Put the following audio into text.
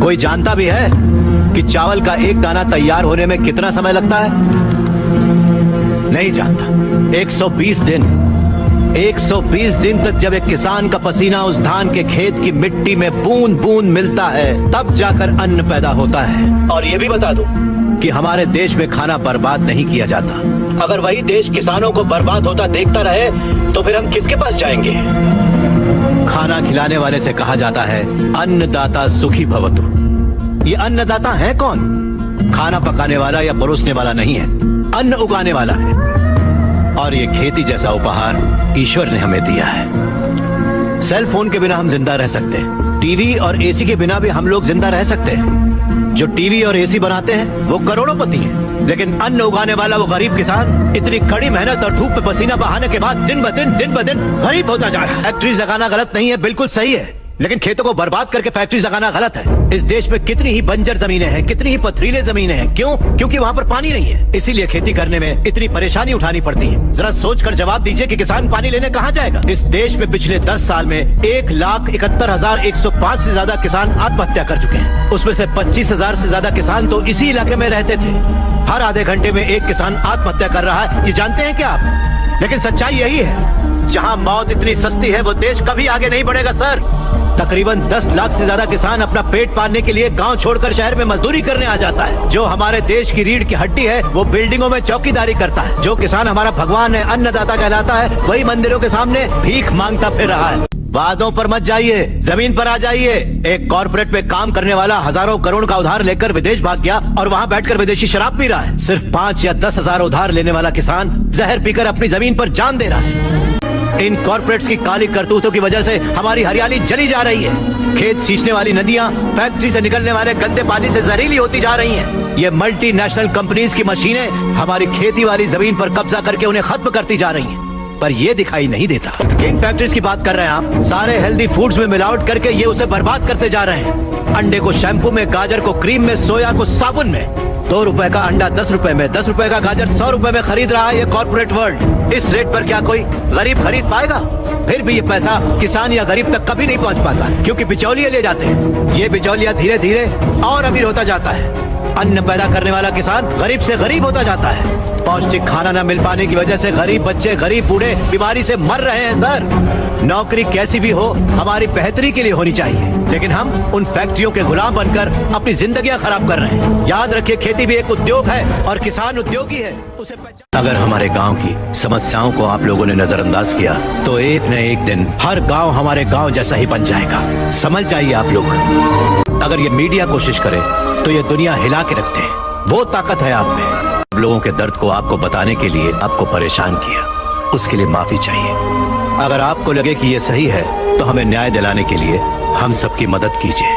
कोई जानता भी है कि चावल का एक दाना तैयार होने में कितना समय लगता है? नहीं जानता। 120 दिन। 120 दिन तक जब एक किसान का पसीना उस धान के खेत की मिट्टी में बूंद बूंद मिलता है, तब जाकर अन्न पैदा होता है। और ये भी बता दूं कि हमारे देश में खाना बर्बाद नहीं किया जाता। अगर वही देश किसानों को बर्बाद होता देखता रहे तो फिर हम किसके पास जाएंगे? खाना खिलाने वाले से कहा जाता है अन्नदाता सुखी भवतु। ये अन्नदाता है कौन? खाना पकाने वाला या परोसने वाला नहीं है, अन्न उगाने वाला है। और ये खेती जैसा उपहार ईश्वर ने हमें दिया है। सेल फोन के बिना हम जिंदा रह सकते हैं, टीवी और एसी के बिना भी हम लोग जिंदा रह सकते हैं। जो टीवी और एसी बनाते हैं वो करोड़ोंपति हैं, लेकिन अन्न उगाने वाला वो गरीब किसान इतनी कड़ी मेहनत और धूप में पसीना बहाने के बाद दिन ब दिन गरीब होता जा रहा है। फैक्ट्रीज लगाना गलत नहीं है, बिल्कुल सही है, लेकिन खेतों को बर्बाद करके फैक्ट्रीज लगाना गलत है। इस देश में कितनी ही बंजर जमीनें हैं, कितनी ही पथरीले जमीनें हैं। क्यों? क्योंकि वहाँ पर पानी नहीं है, इसीलिए खेती करने में इतनी परेशानी उठानी पड़ती है। जरा सोचकर जवाब दीजिए कि किसान पानी लेने कहाँ जाएगा? इस देश में पिछले 10 साल में 1,71,105 से ज्यादा किसान आत्महत्या कर चुके हैं। उसमें से 25,000 से ज्यादा किसान तो इसी इलाके में रहते थे। हर आधे घंटे में एक किसान आत्महत्या कर रहा है, ये जानते हैं क्या आप? लेकिन सच्चाई यही है, जहाँ मौत इतनी सस्ती है वो देश कभी आगे नहीं बढ़ेगा सर। तकरीबन 10 लाख से ज्यादा किसान अपना पेट पालने के लिए गांव छोड़कर शहर में मजदूरी करने आ जाता है। जो हमारे देश की रीढ़ की हड्डी है वो बिल्डिंगों में चौकीदारी करता है। जो किसान हमारा भगवान है, अन्नदाता कहलाता है, वही मंदिरों के सामने भीख मांगता फिर रहा है। वादों पर मत जाइए, जमीन पर आ जाइए। एक कॉर्पोरेट में काम करने वाला हजारों करोड़ का उधार लेकर विदेश भाग गया और वहाँ बैठकर विदेशी शराब पी रहा है। सिर्फ 5 या 10 हजार उधार लेने वाला किसान जहर पीकर अपनी जमीन पर जान दे रहा है। इन कॉर्पोरेट्स की काली करतूतों की वजह से हमारी हरियाली जली जा रही है। खेत सींचने वाली नदियां फैक्ट्री से निकलने वाले गंदे पानी से जहरीली होती जा रही हैं। ये मल्टीनेशनल कंपनीज की मशीनें हमारी खेती वाली जमीन पर कब्जा करके उन्हें खत्म करती जा रही हैं। पर ये दिखाई नहीं देता। किन फैक्ट्रीज की बात कर रहे हैं आप? सारे हेल्दी फूड्स में मिलावट करके ये उसे बर्बाद करते जा रहे हैं। अंडे को शैम्पू में, गाजर को क्रीम में, सोया को साबुन में। 2 रुपए का अंडा 10 रुपए में, 10 रुपए का गाजर 100 रुपए में खरीद रहा है ये कॉर्पोरेट वर्ल्ड। इस रेट पर क्या कोई गरीब खरीद पाएगा? फिर भी ये पैसा किसान या गरीब तक कभी नहीं पहुंच पाता, क्योंकि बिचौलिए ले जाते हैं। ये बिचौलिया धीरे धीरे और अमीर होता जाता है। अन्न पैदा करने वाला किसान गरीब से गरीब होता जाता है। पौष्टिक खाना न मिल पाने की वजह से गरीब बच्चे, गरीब बूढ़े बीमारी से मर रहे हैं सर। नौकरी कैसी भी हो हमारी बेहतरी के लिए होनी चाहिए, लेकिन हम उन फैक्ट्रियों के गुलाम बनकर अपनी जिंदगियां खराब कर रहे हैं। याद रखिए, खेती भी एक उद्योग है और किसान उद्योगी है, उसे अगर हमारे गांव की समस्याओं को आप लोगों ने नजरअंदाज किया तो एक न एक दिन हर गांव हमारे गांव जैसा ही बन जाएगा। समझ जाइए आप लोग। अगर ये मीडिया कोशिश करे तो ये दुनिया हिला के रखते हैं। वो ताकत है आप में। लोगों के दर्द को आपको बताने के लिए आपको परेशान किया, उसके लिए माफी चाहिए। अगर आपको लगे कि ये सही है तो हमें न्याय दिलाने के लिए हम सबकी मदद कीजिए।